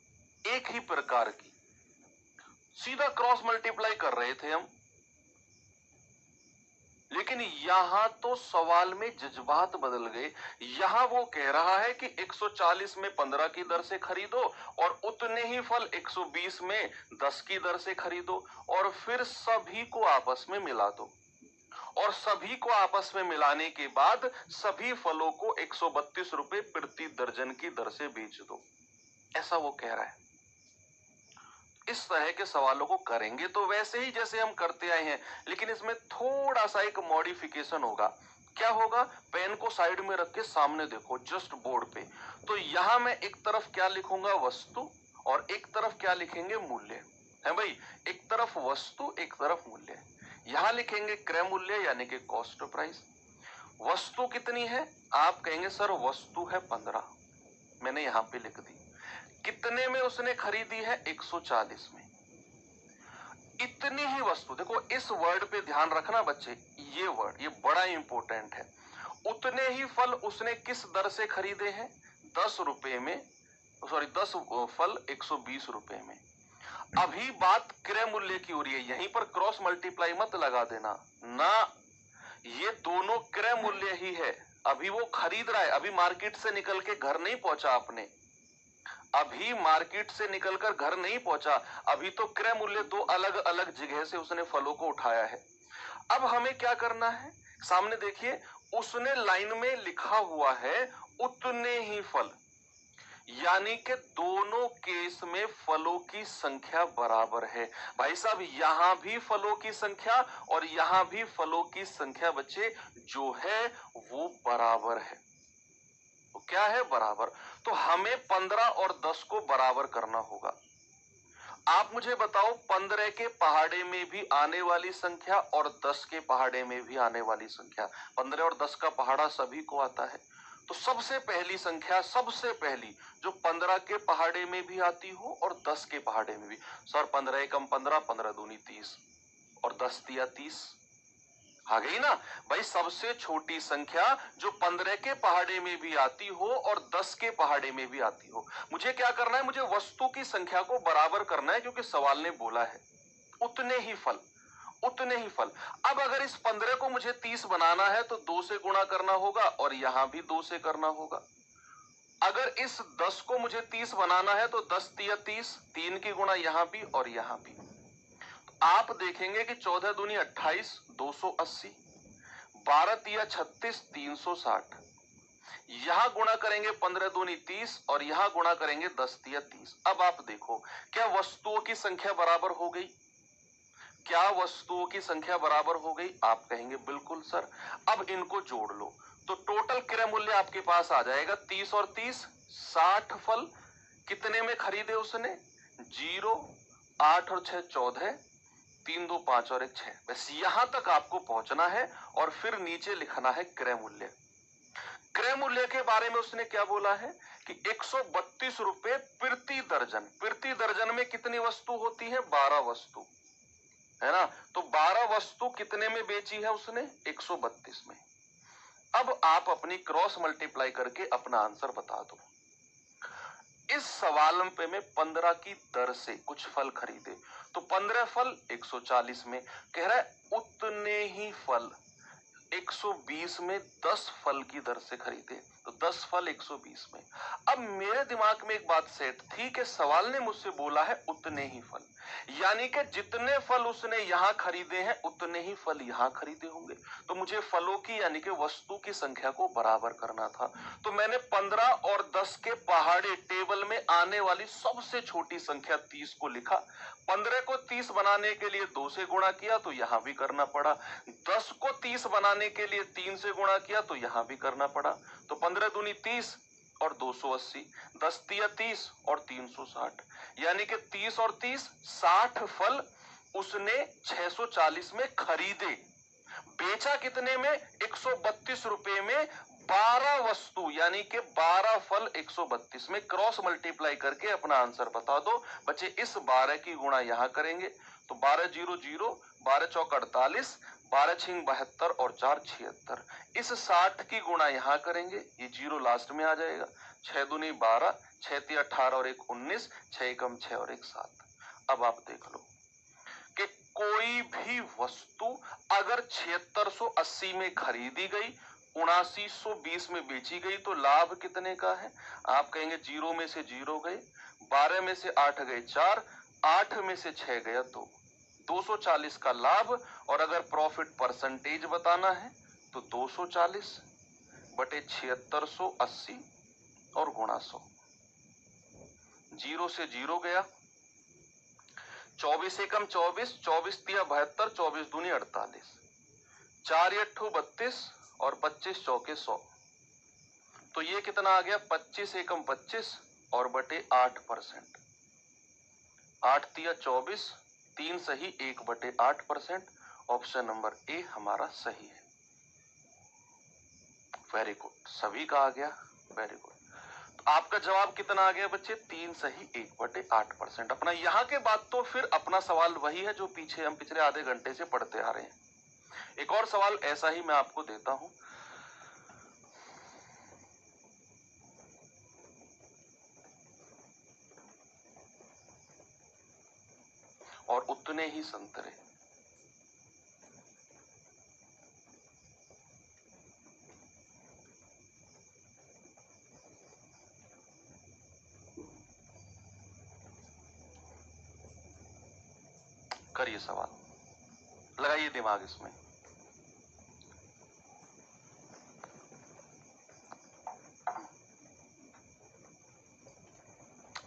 एक ही प्रकार की, सीधा क्रॉस मल्टीप्लाई कर रहे थे हम। लेकिन यहां तो सवाल में जज्बात बदल गए। यहां वो कह रहा है कि 140 में 15 की दर से खरीदो और उतने ही फल 120 में 10 की दर से खरीदो, और फिर सभी को आपस में मिला दो, और सभी को आपस में मिलाने के बाद सभी फलों को 132 रुपए प्रति दर्जन की दर से बेच दो। ऐसा वो कह रहा है। इस तरह के सवालों को करेंगे तो वैसे ही जैसे हम करते आए हैं, लेकिन इसमें थोड़ा सा एक मॉडिफिकेशन होगा। क्या होगा? पेन को साइड में रख के सामने देखो, जस्ट बोर्ड पे। तो यहां मैं एक तरफ क्या लिखूंगा? वस्तु, और एक तरफ क्या लिखेंगे? मूल्य। है भाई, एक तरफ वस्तु, एक तरफ मूल्य। यहां लिखेंगे क्रय मूल्य यानी कि कॉस्ट प्राइस। वस्तु कितनी है? आप कहेंगे सर वस्तु है 15, मैंने यहां पे लिख दी। कितने में उसने खरीदी है? 140 में। इतनी ही वस्तु, देखो इस वर्ड पे ध्यान रखना बच्चे, ये वर्ड ये बड़ा इंपॉर्टेंट है। उतने ही फल उसने किस दर से खरीदे हैं? 10 रुपए में, सॉरी 10 फल 120 रुपए में। अभी बात क्रय मूल्य की हो रही है, यहीं पर क्रॉस मल्टीप्लाई मत लगा देना ना, ये दोनों क्रय मूल्य ही है। अभी वो खरीद रहा है, अभी मार्केट से निकल के घर नहीं पहुंचा आपने, अभी मार्केट से निकलकर घर नहीं पहुंचा, अभी तो क्रय मूल्य दो अलग अलग जगह से उसने फलों को उठाया है। अब हमें क्या करना है? सामने देखिए, उसने लाइन में लिखा हुआ है उतने ही फल, यानी कि दोनों केस में फलों की संख्या बराबर है। भाई साहब यहां भी फलों की संख्या और यहां भी फलों की संख्या बच्चे जो है वो बराबर है। तो क्या है? बराबर। तो हमें 15 और 10 को बराबर करना होगा। आप मुझे बताओ 15 के पहाड़े में भी आने वाली संख्या और 10 के पहाड़े में भी आने वाली संख्या, 15 और 10 का पहाड़ा सभी को आता है। तो सबसे पहली संख्या, सबसे पहली जो 15 के पहाड़े में भी आती हो और 10 के पहाड़े में भी। सर 15 एकम 15, 15 दूनी 30 और 10 तिया 30 आ गई ना भाई। सबसे छोटी संख्या जो 15 के पहाड़े में भी आती हो और 10 के पहाड़े में भी आती हो। मुझे क्या करना है? मुझे वस्तु की संख्या को बराबर करना है, क्योंकि सवाल ने बोला है उतने ही फल, उतने ही फल। अब अगर इस 15 को मुझे 30 बनाना है तो 2 से गुणा करना होगा और यहां भी 2 से करना होगा। अगर इस 10 को मुझे 30 बनाना है तो 10 तिया 30, 3 की गुणा यहां भी और यहां भी। आप देखेंगे कि 14 दूनी 28, 280, 12 तिया 36, 360। यहां गुणा करेंगे 15 दूनी 30 और यहां गुणा करेंगे 10 तिया 30। अब आप देखो, क्या वस्तुओं की संख्या बराबर हो गई? क्या वस्तुओं की संख्या बराबर हो गई? आप कहेंगे बिल्कुल सर। अब इनको जोड़ लो तो टोटल क्रय मूल्य आपके पास आ जाएगा 30 और 30, 60 फल। कितने में खरीदे उसने? 0, 8 और 6 14, 3 2 5 और 1 6। बस यहां तक आपको पहुंचना है और फिर नीचे लिखना है क्रय मूल्य। क्रय मूल्य के बारे में उसने क्या बोला है कि 132 रुपए प्रति दर्जन। प्रति दर्जन में कितनी वस्तु होती है? 12 वस्तु, है ना। तो 12 वस्तु कितने में बेची है उसने? 132 में। अब आप अपनी क्रॉस मल्टीप्लाई करके अपना आंसर बता दो। इस सवाल पे में 15 की दर से कुछ फल खरीदे, तो 15 फल 140 में, कह रहा है उतने ही फल 120 में 10 फल की दर से खरीदे, तो 10 फल 120 में। अब मेरे दिमाग में एक बात सेट थी कि सवाल ने मुझसे बोला है उतने ही फल, यानी कि जितने फल उसने यहां खरीदे हैं उतने ही फल यहां खरीदे होंगे। तो मुझे फलों की यानी कि वस्तु की संख्या को बराबर करना था। तो मैंने 15 और 10 के पहाड़े टेबल में आने वाली सबसे छोटी संख्या 30 को लिखा। 15 को 30 बनाने के लिए 2 से गुणा किया तो यहां भी करना पड़ा। 10 को 30 बनाने के लिए 3 से गुणा किया तो यहां भी करना पड़ा। तो 15 दूनी 30 और 280, 10 तिया 30 और 360, यानी कि 30 और 30 60 फल उसने 640 में खरीदे। बेचा कितने में? 132 रुपए में 12 वस्तु, यानी कि 12 फल 132 में। क्रॉस मल्टीप्लाई करके अपना आंसर बता दो बच्चे। इस 12 की गुणा यहां करेंगे तो 12 0 0, 12 चौक 48, 12 छिंग 72 और 4 76। इस 60 की गुणा यहां करेंगे, ये 0 लास्ट में आ जाएगा। 6 दूनी 12, 6 ती 18 और 1 19, 6 एकम 6 और 1 7। अब आप देख लो कि कोई भी वस्तु अगर 7680 में खरीदी गई, 7920 में बेची गई, तो लाभ कितने का है? आप कहेंगे 0 में से 0 गए, 12 में से 8 गए 4, 8 में से 6 गया 2, 240 का लाभ। और अगर प्रॉफिट परसेंटेज बताना है तो 240 बटे 7680 और गुणा 100। जीरो से जीरो गया, 24 एकम 24, 24 तिया 72, 24 दूनी 48, 4 अट्ठू 32 और 25 चौके 100। तो ये कितना आ गया? 25 एकम 25 और बटे 8%। 8 तिया 24, 3 सही 1 बटे 8%। ऑप्शन नंबर ए हमारा सही है। वेरी गुड, सभी का आ गया, वेरी गुड। तो आपका जवाब कितना आ गया बच्चे? 3 सही 1 बटे 8%। अपना यहाँ के बाद तो फिर अपना सवाल वही है जो पीछे हम पिछले आधे घंटे से पढ़ते आ रहे हैं। एक और सवाल ऐसा ही मैं आपको देता हूं। और उतने ही संतरे। करिए सवाल, लगाइए दिमाग इसमें।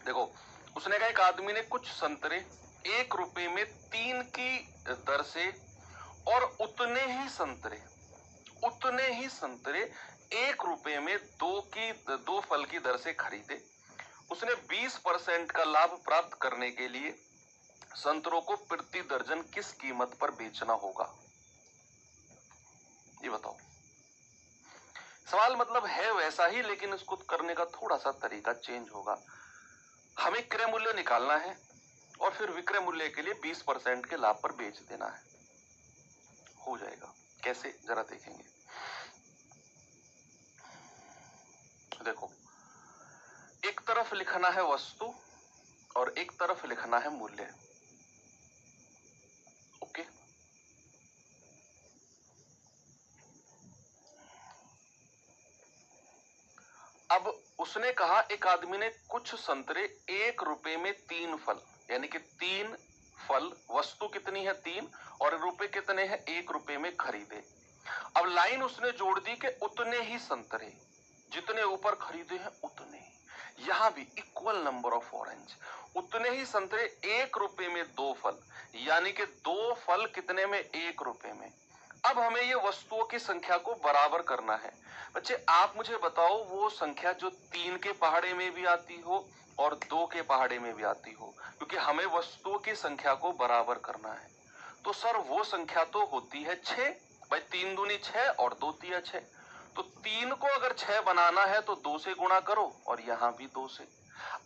देखो, उसने कहा एक आदमी ने कुछ संतरे 1 रुपए में 3 की दर से और उतने ही संतरे 1 रुपए में 2 फल की दर से खरीदे। उसने 20% का लाभ प्राप्त करने के लिए संतरों को प्रति दर्जन किस कीमत पर बेचना होगा? ये बताओ। सवाल मतलब है वैसा ही, लेकिन इसको करने का थोड़ा सा तरीका चेंज होगा। हमें क्रय मूल्य निकालना है और फिर विक्रय मूल्य के लिए 20% के लाभ पर बेच देना है। हो जाएगा, कैसे जरा देखेंगे। देखो, एक तरफ लिखना है वस्तु और एक तरफ लिखना है मूल्य। ओके, अब उसने कहा एक आदमी ने कुछ संतरे 1 रुपए में 3 फल, यानी कि 3 फल, वस्तु कितनी है 3 और रुपए कितने हैं 1 रुपए में खरीदे। अब लाइन उसने जोड़ दी कि उतने ही संतरे, जितने ऊपर खरीदे हैं उतने ही। यहां भी इक्वल नंबर ऑफ ऑरेंज, उतने ही संतरे 1 रुपए में 2 फल, यानी कि 2 फल कितने में 1 रुपए में। अब हमें ये वस्तुओं की संख्या को बराबर करना है। बच्चे आप मुझे बताओ वो संख्या जो 3 के पहाड़े में भी आती हो और 2 के पहाड़े में भी आती हो, क्योंकि हमें वस्तुओं की संख्या को बराबर करना है। तो सर वो संख्या तो होती है 6। भाई 3 दूनी 6 और 2 तिया 6। तो 3 को अगर 6 बनाना है तो 2 से गुणा करो और यहां भी 2 से।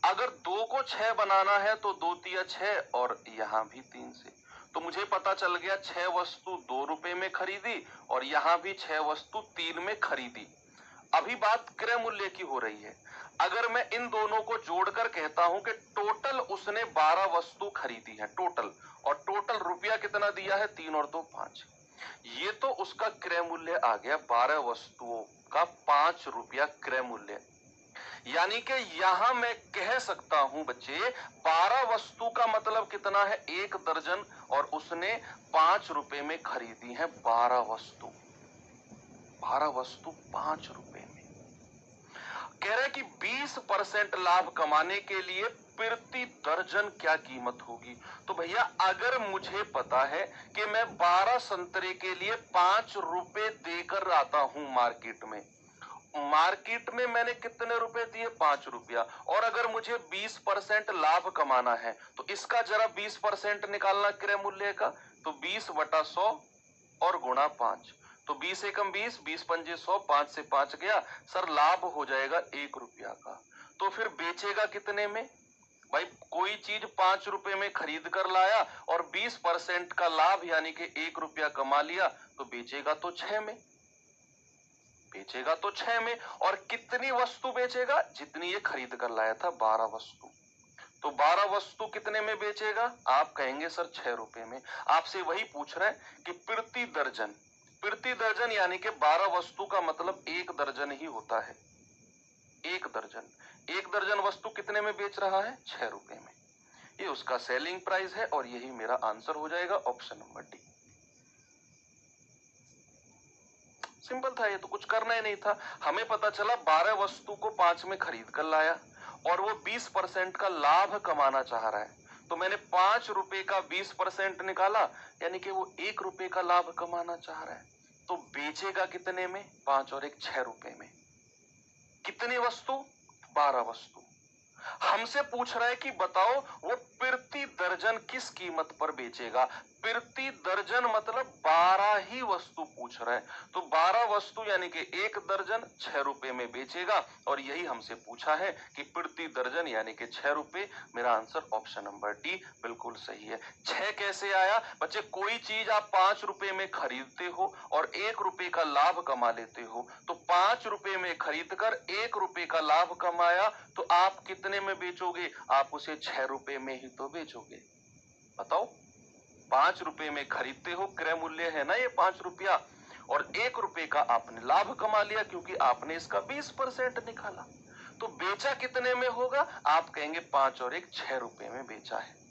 अगर 2 को 6 बनाना है तो 2 तिया 6 और यहां भी 3 से। तो मुझे पता चल गया 6 वस्तु 2 रुपए में खरीदी और यहां भी 6 वस्तु 3 में खरीदी। अभी बात क्रय मूल्य की हो रही है। अगर मैं इन दोनों को जोड़कर कहता हूं कि टोटल उसने 12 वस्तु खरीदी है टोटल, और टोटल रुपया कितना दिया है 3 और 2 5, ये तो उसका क्रय मूल्य आ गया 12 वस्तुओं का 5 रुपया क्रय मूल्य। यानी कि यहां मैं कह सकता हूं बच्चे 12 वस्तु का मतलब कितना है 1 दर्जन, और उसने 5 रुपए में खरीदी है 12 वस्तु। 12 वस्तु 5 रुपए में। कह रहे कि 20% लाभ कमाने के लिए प्रति दर्जन क्या कीमत होगी। तो भैया अगर मुझे पता है कि मैं 12 संतरे के लिए 5 रुपए देकर आता हूं मार्केट में मैंने कितने रुपए दिए 5 रुपया, और अगर मुझे 20% लाभ कमाना है तो इसका जरा 20% निकालना क्रय मूल्य का। तो 20/100 और गुणा 5, तो 20 एकम 20, 20 पंजे 100, 5 से 5 गया। सर लाभ हो जाएगा 1 रुपया का। तो फिर बेचेगा कितने में? भाई कोई चीज 5 रुपए में खरीद कर लाया और 20% का लाभ यानी कि 1 रुपया कमा लिया, तो बेचेगा तो 6 में। बेचेगा तो 6 में, और कितनी वस्तु बेचेगा? जितनी ये खरीद कर लाया था 12 वस्तु। तो 12 वस्तु कितने में बेचेगा? आप कहेंगे सर 6 रुपए में। आपसे वही पूछ रहे हैं कि प्रति दर्जन यानी कि 12 वस्तु का मतलब 1 दर्जन ही होता है। 1 दर्जन वस्तु कितने में बेच रहा है? 6 रुपए में। ये उसका सेलिंग प्राइस है और यही मेरा आंसर हो जाएगा, ऑप्शन नंबर डी। सिंपल था, ये तो कुछ करना ही नहीं था। हमें पता चला 12 वस्तु को 5 में खरीद कर लाया और वो 20% का लाभ कमाना चाह रहा है, तो मैंने 5 रुपए का 20% निकाला, यानी कि वो 1 रुपए का लाभ कमाना चाह रहा है। तो बेचेगा कितने में? 5 और 1 6 रुपए में। कितनी वस्तु? 12 वस्तु। हमसे पूछ रहा है कि बताओ वो प्रति दर्जन किस कीमत पर बेचेगा। प्रति दर्जन मतलब 12 ही वस्तु पूछ रहा है, तो 12 वस्तु यानी कि 1 दर्जन 6 रुपए में बेचेगा, और यही हमसे पूछा है कि प्रति दर्जन यानी कि 6 रुपए। मेरा आंसर ऑप्शन नंबर डी बिल्कुल सही है। 6 कैसे आया बच्चे? कोई चीज आप 5 रुपए में खरीदते हो और 1 रुपए का लाभ कमा लेते हो, तो 5 रुपए में खरीदकर 1 रुपए का लाभ कमाया, तो आप कितने में बेचोगे? आप उसे 6 रुपए में ही तो बेचोगे। बताओ, 5 रुपए में खरीदते हो, क्रय मूल्य है ना ये 5 रुपया, और 1 रुपए का आपने लाभ कमा लिया क्योंकि आपने इसका 20% निकाला। तो बेचा कितने में होगा? आप कहेंगे 5 और 1 6 रुपए में बेचा है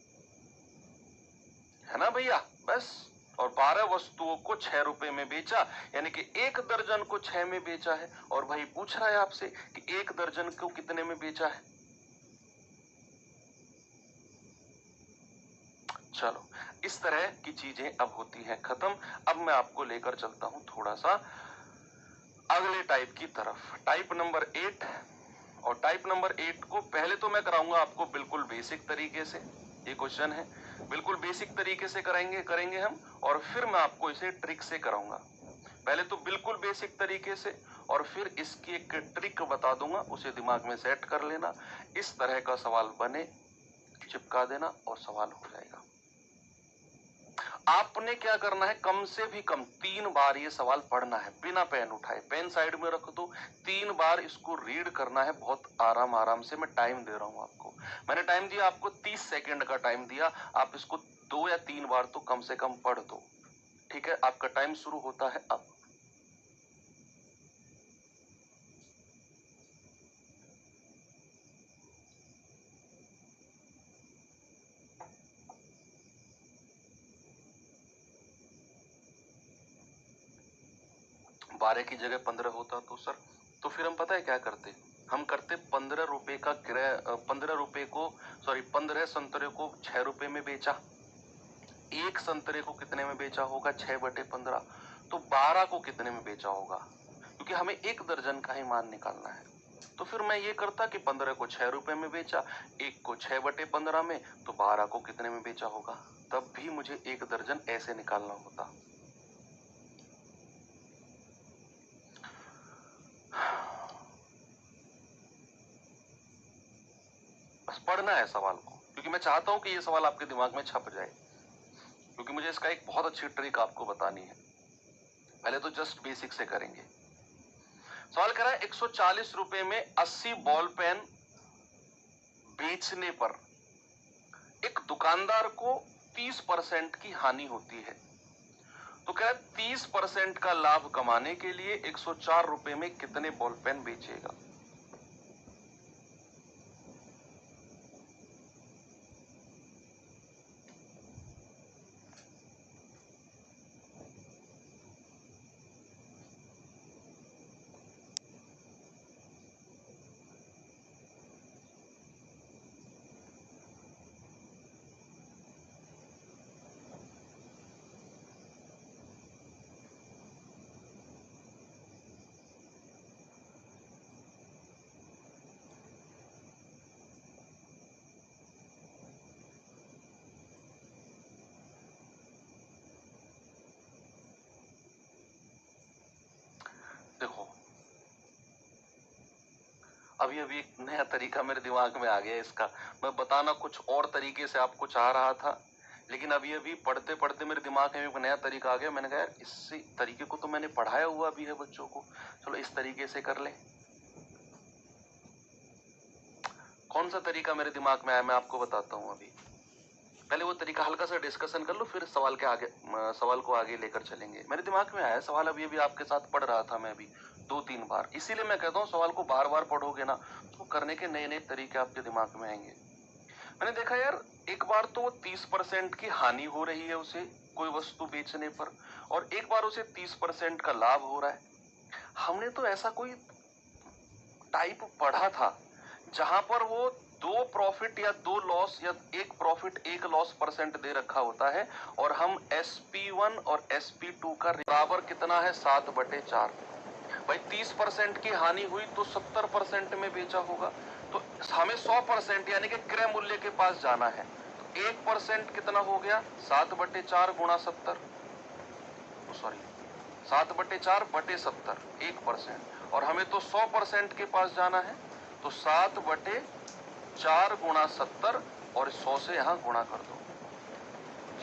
ना भैया? बस। और 12 वस्तुओं को 6 रुपए में बेचा, यानी कि 1 दर्जन को 6 में बेचा है। और भाई पूछ रहा है आपसे कि 1 दर्जन को कितने में बेचा है। चलो, इस तरह की चीजें अब होती हैं खत्म। अब मैं आपको लेकर चलता हूं थोड़ा सा अगले टाइप की तरफ, टाइप नंबर 8। और टाइप नंबर 8 को पहले तो मैं कराऊंगा आपको बिल्कुल बेसिक तरीके से। ये क्वेश्चन है बिल्कुल बेसिक तरीके से करेंगे हम, और फिर मैं आपको इसे ट्रिक से कराऊंगा। पहले तो बिल्कुल बेसिक तरीके से, और फिर इसकी एक ट्रिक बता दूंगा, उसे दिमाग में सेट कर लेना। इस तरह का सवाल बने, चिपका देना और सवाल हो जाएगा। आपने क्या करना है, कम से भी कम 3 बार ये सवाल पढ़ना है बिना पेन उठाए। पेन साइड में रख दो, 3 बार इसको रीड करना है, बहुत आराम आराम से। मैं टाइम दे रहा हूं आपको, मैंने टाइम दिया आपको 30 सेकंड का टाइम दिया। आप इसको 2 या 3 बार तो कम से कम पढ़ दो, ठीक है? आपका टाइम शुरू होता है अब। बारह की जगह 15 होता तो सर, तो फिर हम पता है क्या करते? हम करते 15 रुपए का क्रय, 15 रुपए को, सॉरी 15 संतरे को 6 रुपए में बेचा। 1 संतरे को कितने में बेचा होगा? 6/15। तो 12 को कितने में बेचा होगा? क्योंकि हमें 1 दर्जन का ही मान निकालना है। तो फिर मैं ये करता कि 15 को 6 रुपए में बेचा, 1 को 6/15 में, तो 12 को कितने में बेचा होगा? तब भी मुझे 1 दर्जन ऐसे निकालना होता। बस पढ़ना है सवाल को, क्योंकि मैं चाहता हूं कि ये सवाल आपके दिमाग में छप जाए, क्योंकि मुझे इसका एक बहुत अच्छी ट्रिक आपको बतानी है। पहले तो जस्ट बेसिक से करेंगे। सवाल कह रहा है 140 रुपए में 80 बॉल पेन बेचने पर एक दुकानदार को 30% की हानि होती है। तो कह रहा है 30% का लाभ कमाने के लिए 104 रुपए में कितने बॉल पेन बेचेगा? देखो, अभी अभी एक नया तरीका मेरे दिमाग में आ गया इसका। मैं बताना कुछ और तरीके से आपको चाह रहा था, लेकिन अभी अभी पढ़ते पढ़ते मेरे दिमाग में एक नया तरीका आ गया। मैंने कहा यार, इसी तरीके को तो मैंने पढ़ाया हुआ भी है बच्चों को, चलो इस तरीके से कर लें। कौन सा तरीका मेरे दिमाग में आया मैं आपको बताता हूं। अभी पहले वो तरीका हल्का सा डिस्कशन कर लो, फिर सवाल के आगे, सवाल को आगे लेकर चलेंगे। मेरे दिमाग में आया सवाल, अभी अभी आपके साथ पढ़ रहा था मैं अभी 2-3 बार। इसीलिए मैं कहता हूँ सवाल को बार बार पढ़ोगे ना, तो करने के नए नए तरीके आपके दिमाग में आएंगे। मैंने देखा यार, एक बार तो 30% की हानि हो रही है उसे कोई वस्तु बेचने पर, और एक बार उसे 30% का लाभ हो रहा है। हमने तो ऐसा कोई टाइप पढ़ा था जहां पर वो 2 प्रॉफिट या 2 लॉस या 1 प्रॉफिट 1 लॉस परसेंट दे रखा होता है, और हम SP1 और SP2 का बराबर कितना है 7/4। भाई 30% की हानि हुई तो 70% में बेचा होगा, तो हमें 100% यानी कि क्रय मूल्य के पास जाना है। तो 1% कितना हो गया 7/4 गुणा 70, सॉरी 7/4/70, 1%, और हमें तो 100% के पास जाना है, तो 7/4 गुणा 70 और 100 से यहां गुणा कर दो।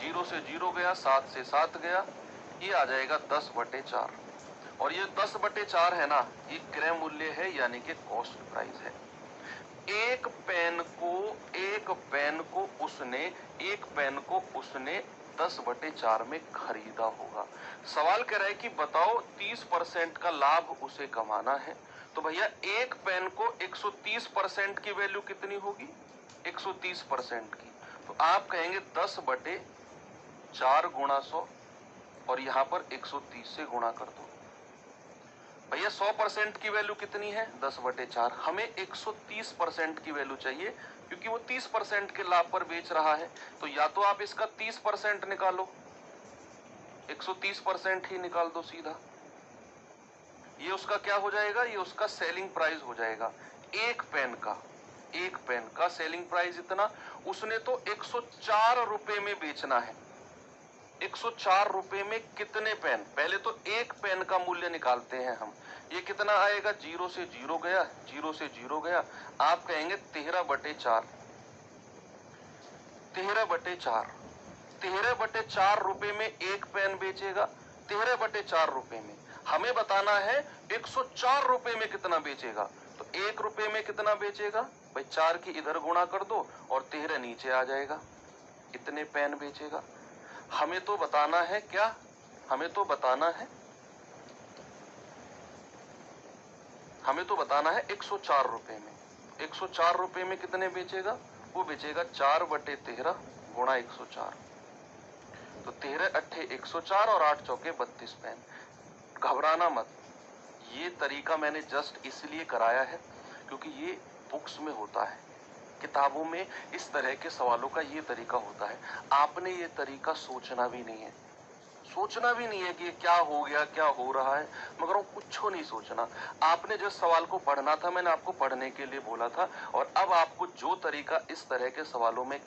0 से 0 गया, 7 से 7 गया, ये आ जाएगा 10/4। और ये 10/4 है ना, ये क्रय मूल्य है यानी कि कॉस्ट प्राइस है। एक पेन को उसने 10/4 में खरीदा होगा। सवाल कह रहा है कि बताओ 30% का लाभ उसे कमाना है, तो भैया एक पेन को 130% की वैल्यू कितनी होगी 130% की, तो आप कहेंगे 10/4 गुणा 100 और यहां पर 130 से गुणा कर दो। भैया 100% की वैल्यू कितनी है 10/4, हमें 130% की वैल्यू चाहिए क्योंकि वो 30% के लाभ पर बेच रहा है। तो या तो आप इसका 30% निकालो, 130% ही निकाल दो सीधा, ये उसका क्या हो जाएगा, ये उसका सेलिंग प्राइस हो जाएगा। एक पेन का सेलिंग प्राइस इतना, उसने तो 104 रुपए में बेचना है। 104 रुपए में कितने पेन, पहले तो एक पेन का मूल्य निकालते हैं हम, ये कितना आएगा 0 से 0 गया, 0 से 0 गया, आप कहेंगे 13/4, 13/4 रुपए में एक पेन बेचेगा, 13/4 रुपए में। हमें बताना है 104 रुपए में कितना बेचेगा, तो 1 रुपए में कितना बेचेगा भाई 4 की इधर गुणा कर दो और 13 नीचे आ जाएगा, इतने पेन बेचेगा। हमें तो बताना है क्या, हमें तो बताना है 104 रुपए में। 104 रुपए में कितने बेचेगा, वो बेचेगा 4/13 गुणा 104, तो 13 × 104 और 8 चौके 32 पेन। घबराना मत, ये तरीका मैंने जस्ट इसलिए कराया है क्योंकि ये बुक्स में होता है, किताबों में इस तरह के सवालों का ये तरीका होता है। आपने ये तरीका सोचना भी नहीं है कि क्या हो गया, क्या हो रहा है, मगर वो कुछ नहीं सोचना। आपने जिस सवाल को पढ़ना था मैंने आपको पढ़ने के लिए बोला था, और अब आपको जो तरीका इस तरह के सवालों में